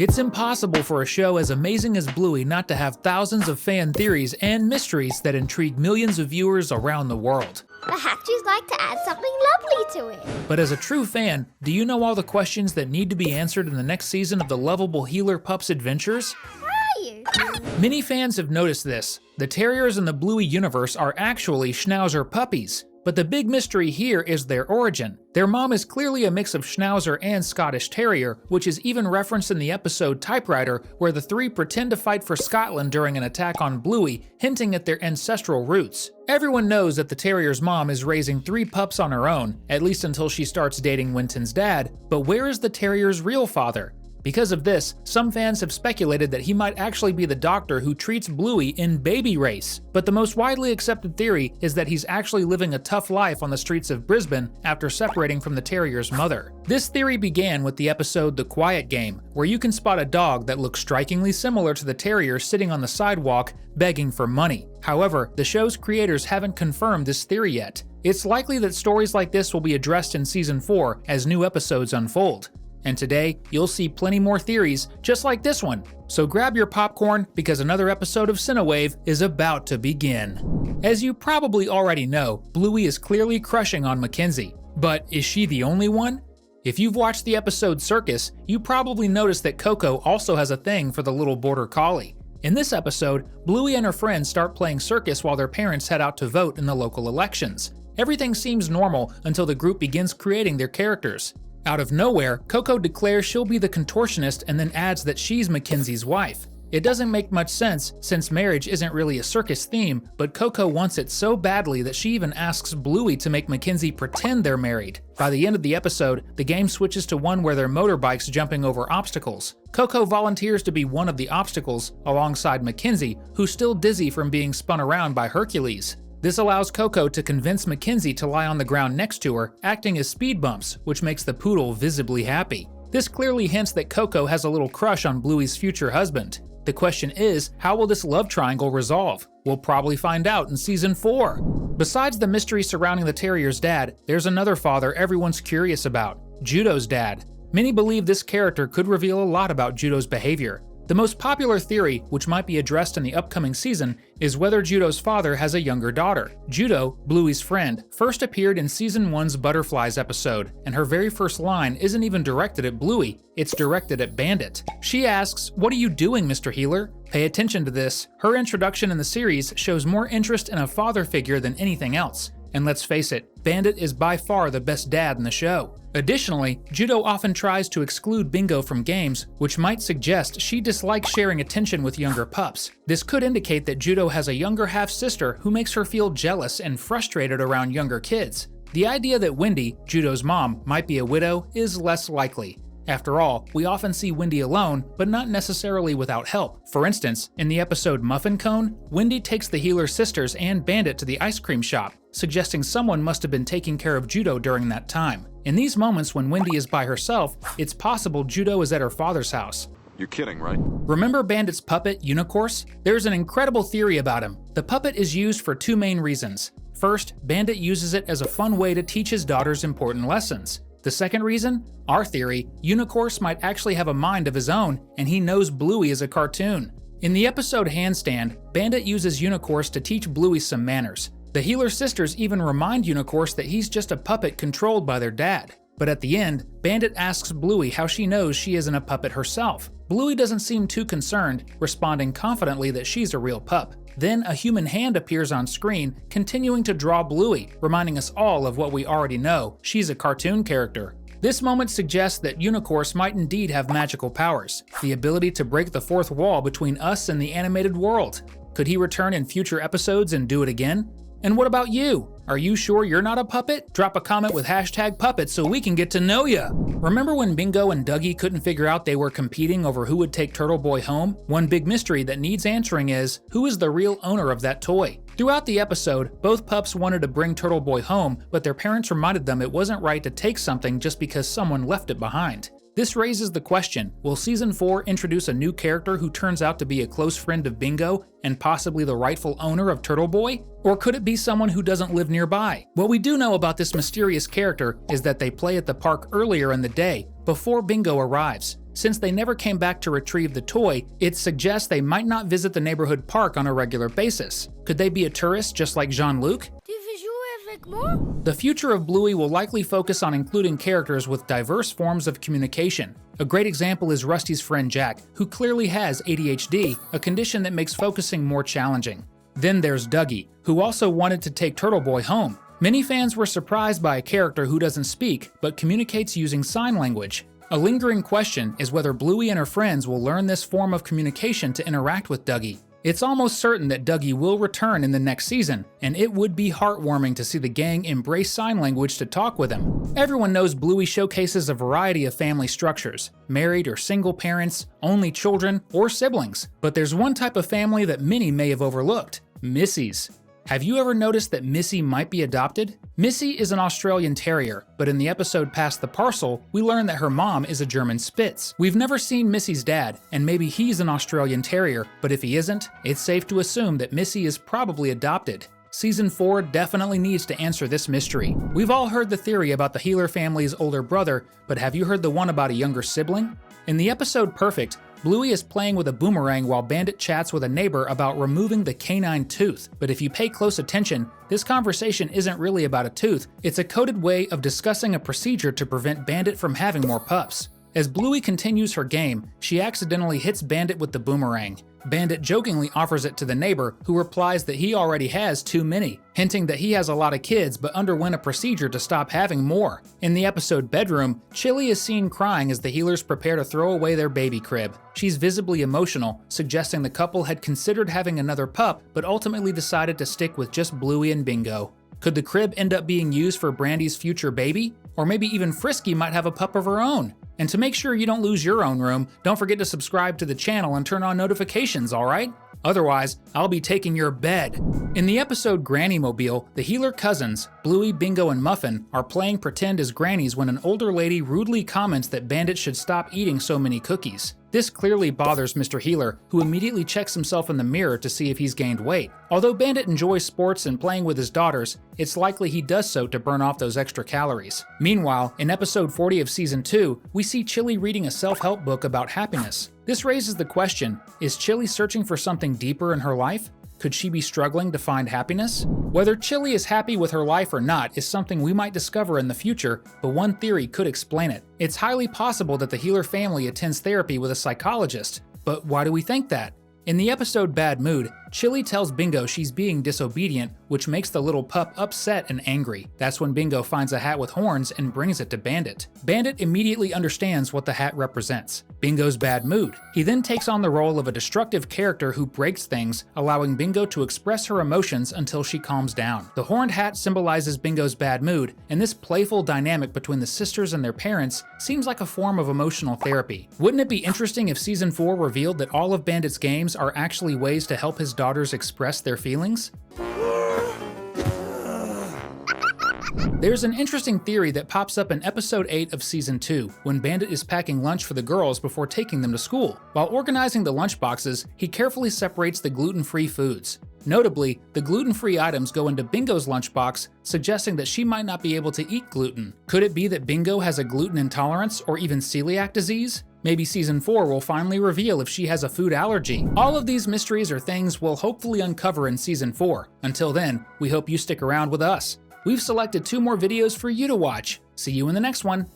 It's impossible for a show as amazing as Bluey not to have thousands of fan theories and mysteries that intrigue millions of viewers around the world. Perhaps you'd like to add something lovely to it. But as a true fan, do you know all the questions that need to be answered in the next season of the lovable healer pup's adventures? Are you? Many fans have noticed this. The Terriers in the Bluey universe are actually Schnauzer puppies. But the big mystery here is their origin. Their mom is clearly a mix of Schnauzer and Scottish Terrier, which is even referenced in the episode Typewriter, where the three pretend to fight for Scotland during an attack on Bluey, hinting at their ancestral roots. Everyone knows that the Terrier's mom is raising 3 pups on her own, at least until she starts dating Winton's dad, but where is the Terrier's real father? Because of this, some fans have speculated that he might actually be the doctor who treats Bluey in Baby Race. But the most widely accepted theory is that he's actually living a tough life on the streets of Brisbane after separating from the Terrier's mother. This theory began with the episode The Quiet Game, where you can spot a dog that looks strikingly similar to the Terrier sitting on the sidewalk begging for money. However, the show's creators haven't confirmed this theory yet. It's likely that stories like this will be addressed in Season 4 as new episodes unfold. And today, you'll see plenty more theories just like this one. So grab your popcorn because another episode of Cinewave is about to begin. As you probably already know, Bluey is clearly crushing on Mackenzie. But is she the only one? If you've watched the episode Circus, you probably noticed that Coco also has a thing for the little border collie. In this episode, Bluey and her friends start playing circus while their parents head out to vote in the local elections. Everything seems normal until the group begins creating their characters. Out of nowhere, Coco declares she'll be the contortionist and then adds that she's Mackenzie's wife. It doesn't make much sense since marriage isn't really a circus theme, but Coco wants it so badly that she even asks Bluey to make Mackenzie pretend they're married. By the end of the episode, the game switches to one where they're motorbikes jumping over obstacles. Coco volunteers to be one of the obstacles alongside Mackenzie, who's still dizzy from being spun around by Hercules. This allows Coco to convince Mackenzie to lie on the ground next to her, acting as speed bumps, which makes the poodle visibly happy. This clearly hints that Coco has a little crush on Bluey's future husband. The question is, how will this love triangle resolve? We'll probably find out in Season 4. Besides the mystery surrounding the Terrier's dad, there's another father everyone's curious about, Judo's dad. Many believe this character could reveal a lot about Judo's behavior. The most popular theory, which might be addressed in the upcoming season, is whether Judo's father has a younger daughter. Judo, Bluey's friend, first appeared in Season 1's Butterflies episode, and her very first line isn't even directed at Bluey, it's directed at Bandit. She asks, "What are you doing, Mr. Healer?" Pay attention to this. Her introduction in the series shows more interest in a father figure than anything else. And let's face it, Bandit is by far the best dad in the show. Additionally, Judo often tries to exclude Bingo from games, which might suggest she dislikes sharing attention with younger pups. This could indicate that Judo has a younger half-sister who makes her feel jealous and frustrated around younger kids. The idea that Wendy, Judo's mom, might be a widow is less likely. After all, we often see Wendy alone, but not necessarily without help. For instance, in the episode Muffin Cone, Wendy takes the Healer sisters and Bandit to the ice cream shop, suggesting someone must have been taking care of Judo during that time. In these moments when Wendy is by herself, it's possible Judo is at her father's house. You're kidding, right? Remember Bandit's puppet, Unicorse? There's an incredible theory about him. The puppet is used for 2 main reasons. First, Bandit uses it as a fun way to teach his daughters important lessons. The second reason? Our theory, Unicorse might actually have a mind of his own, and he knows Bluey is a cartoon. In the episode Handstand, Bandit uses Unicorse to teach Bluey some manners. The Healer sisters even remind Unicorse that he's just a puppet controlled by their dad. But at the end, Bandit asks Bluey how she knows she isn't a puppet herself. Bluey doesn't seem too concerned, responding confidently that she's a real pup. Then a human hand appears on screen, continuing to draw Bluey, reminding us all of what we already know, she's a cartoon character. This moment suggests that Unicorse might indeed have magical powers, the ability to break the fourth wall between us and the animated world. Could he return in future episodes and do it again? And what about you? Are you sure you're not a puppet? Drop a comment with #puppet so we can get to know ya! Remember when Bingo and Dougie couldn't figure out they were competing over who would take Turtle Boy home? One big mystery that needs answering is, who is the real owner of that toy? Throughout the episode, both pups wanted to bring Turtle Boy home, but their parents reminded them it wasn't right to take something just because someone left it behind. This raises the question, will Season 4 introduce a new character who turns out to be a close friend of Bingo and possibly the rightful owner of Turtle Boy? Or could it be someone who doesn't live nearby? What we do know about this mysterious character is that they play at the park earlier in the day, before Bingo arrives. Since they never came back to retrieve the toy, it suggests they might not visit the neighborhood park on a regular basis. Could they be a tourist just like Jean-Luc? The future of Bluey will likely focus on including characters with diverse forms of communication. A great example is Rusty's friend Jack, who clearly has ADHD, a condition that makes focusing more challenging. Then there's Dougie, who also wanted to take Turtle Boy home. Many fans were surprised by a character who doesn't speak, but communicates using sign language. A lingering question is whether Bluey and her friends will learn this form of communication to interact with Dougie. It's almost certain that Dougie will return in the next season, and it would be heartwarming to see the gang embrace sign language to talk with him. Everyone knows Bluey showcases a variety of family structures, married or single parents, only children, or siblings. But there's one type of family that many may have overlooked: Missy's. Have you ever noticed that Missy might be adopted? Missy is an Australian Terrier, but in the episode Past the Parcel, we learn that her mom is a German Spitz. We've never seen Missy's dad, and maybe he's an Australian Terrier, but if he isn't, it's safe to assume that Missy is probably adopted. Season 4 definitely needs to answer this mystery. We've all heard the theory about the Heeler family's older brother, but have you heard the one about a younger sibling? In the episode Perfect, Bluey is playing with a boomerang while Bandit chats with a neighbor about removing the canine tooth. But if you pay close attention, this conversation isn't really about a tooth, it's a coded way of discussing a procedure to prevent Bandit from having more pups. As Bluey continues her game, she accidentally hits Bandit with the boomerang. Bandit jokingly offers it to the neighbor, who replies that he already has too many, hinting that he has a lot of kids but underwent a procedure to stop having more. In the episode Bedroom, Chili is seen crying as the Heelers prepare to throw away their baby crib. She's visibly emotional, suggesting the couple had considered having another pup but ultimately decided to stick with just Bluey and Bingo. Could the crib end up being used for Brandy's future baby? Or maybe even Frisky might have a pup of her own? And to make sure you don't lose your own room, don't forget to subscribe to the channel and turn on notifications, alright? Otherwise, I'll be taking your bed. In the episode Granny Mobile, the Heeler cousins, Bluey, Bingo, and Muffin, are playing pretend as grannies when an older lady rudely comments that Bandit should stop eating so many cookies. This clearly bothers Mr. Heeler, who immediately checks himself in the mirror to see if he's gained weight. Although Bandit enjoys sports and playing with his daughters, it's likely he does so to burn off those extra calories. Meanwhile, in episode 40 of season 2, we see Chili reading a self-help book about happiness. This raises the question, is Chili searching for something deeper in her life? Could she be struggling to find happiness? Whether Chili is happy with her life or not is something we might discover in the future, but one theory could explain it. It's highly possible that the Heeler family attends therapy with a psychologist, but why do we think that? In the episode Bad Mood, Chili tells Bingo she's being disobedient, which makes the little pup upset and angry. That's when Bingo finds a hat with horns and brings it to Bandit. Bandit immediately understands what the hat represents: Bingo's bad mood. He then takes on the role of a destructive character who breaks things, allowing Bingo to express her emotions until she calms down. The horned hat symbolizes Bingo's bad mood, and this playful dynamic between the sisters and their parents seems like a form of emotional therapy. Wouldn't it be interesting if Season 4 revealed that all of Bandit's games are actually ways to help his daughters express their feelings? There's an interesting theory that pops up in episode 8 of season 2, when Bandit is packing lunch for the girls before taking them to school. While organizing the lunch boxes, he carefully separates the gluten-free foods. Notably, the gluten-free items go into Bingo's lunchbox, suggesting that she might not be able to eat gluten. Could it be that Bingo has a gluten intolerance or even celiac disease? Maybe season 4 will finally reveal if she has a food allergy. All of these mysteries are things we'll hopefully uncover in season 4. Until then, we hope you stick around with us. We've selected 2 more videos for you to watch. See you in the next one.